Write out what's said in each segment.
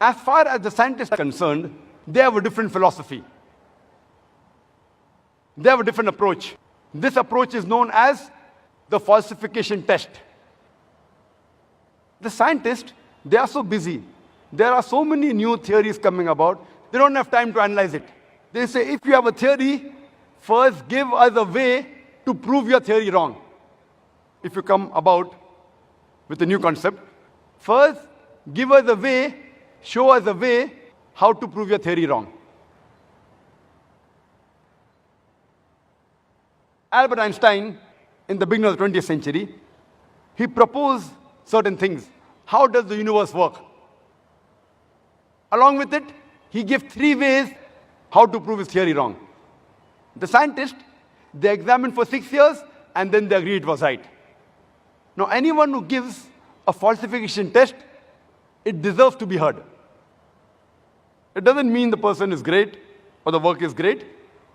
As far as the scientists are concerned, they have a different philosophy. They have a different approach. This approach is known as the falsification test. The scientists, they are so busy. There are so many new theories coming about, they don't have time to analyze it. They say, if you have a theory, first give us a way to prove your theory wrong. If you come about with a new concept, first give us a way, show us a way how to prove your theory wrong. Albert Einstein, in the beginning of the 20th century, he proposed certain things. How does the universe work? Along with it, he gave 3 ways how to prove his theory wrong. The scientists, they examined for 6 years and then they agreed it was right. Now, anyone who gives a falsification test, it deserves to be heard. It doesn't mean the person is great or the work is great.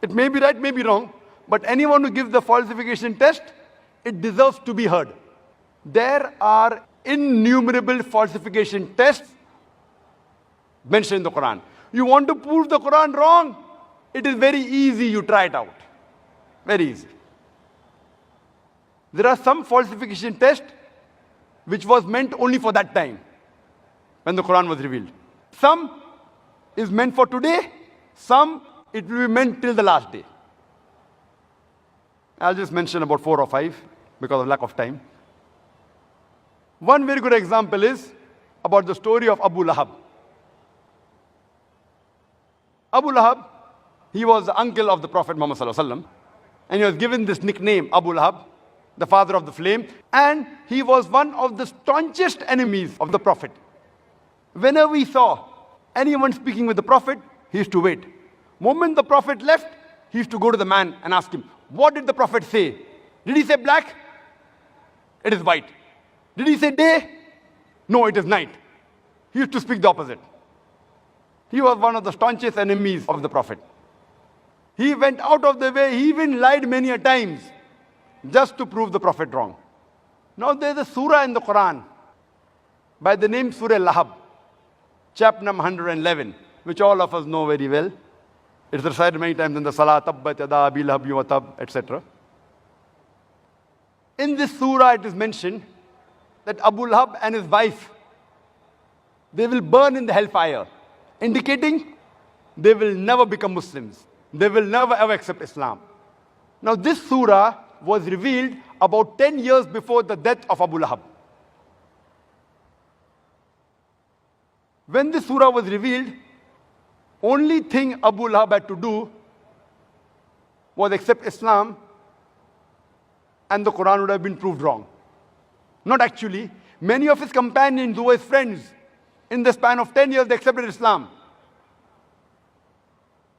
It may be right, may be wrong, but anyone who gives the falsification test, it deserves to be heard. There are innumerable falsification tests mentioned in the Quran. You want to prove the Quran wrong? It is very easy, you try it out. Very easy. There are some falsification tests which was meant only for that time, when the Quran was revealed. Some is meant for today, some it will be meant till the last day. I'll just mention about 4 or 5 because of lack of time. One very good example is about the story of Abu Lahab. Abu Lahab, he was the uncle of the Prophet Muhammad Sallallahu Alaihi Wasallam, and he was given this nickname, Abu Lahab, the father of the flame, and he was one of the staunchest enemies of the Prophet. Whenever he saw anyone speaking with the Prophet, he used to wait. Moment the Prophet left, he used to go to the man and ask him, what did the Prophet say? Did he say black? It is white. Did he say day? No, it is night. He used to speak the opposite. He was one of the staunchest enemies of the Prophet. He went out of the way, he even lied many a times just to prove the Prophet wrong. Now there is a surah in the Quran by the name Surah Lahab, chapter number 111, which all of us know very well. It's recited many times in the Salah, Tabbat Yada Abi Lahab wa Tab, etc. In this surah it is mentioned that Abu Lahab and his wife, they will burn in the hellfire, indicating they will never become Muslims. They will never ever accept Islam. Now this surah was revealed about 10 years before the death of Abu Lahab. When this surah was revealed, only thing Abu Lahab had to do was accept Islam, and the Quran would have been proved wrong. Not actually. Many of his companions who were his friends, in the span of 10 years, they accepted Islam.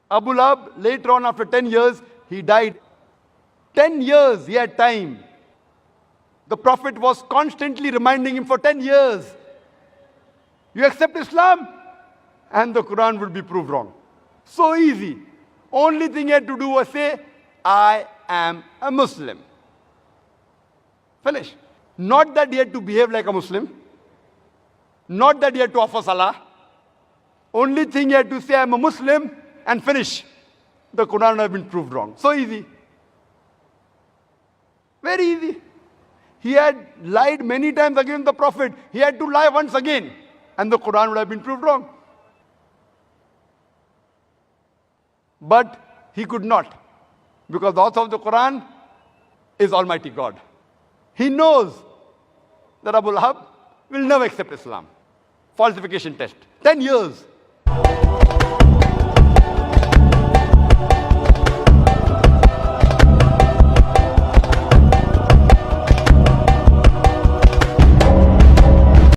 Abu Lahab, later on after 10 years, he died. 10 years he had time. The Prophet was constantly reminding him for 10 years, you accept Islam, and the Quran will be proved wrong. So easy. Only thing he had to do was say, I am a Muslim. Finish. Not that he had to behave like a Muslim. Not that he had to offer salah. Only thing he had to say, I am a Muslim, and finish. The Quran would have been proved wrong. So easy. Very easy. He had lied many times against the Prophet. He had to lie once again, and the Quran would have been proved wrong. But he could not, because the author of the Quran is Almighty God. He knows that Abu Lahab will never accept Islam. Falsification test. 10 years.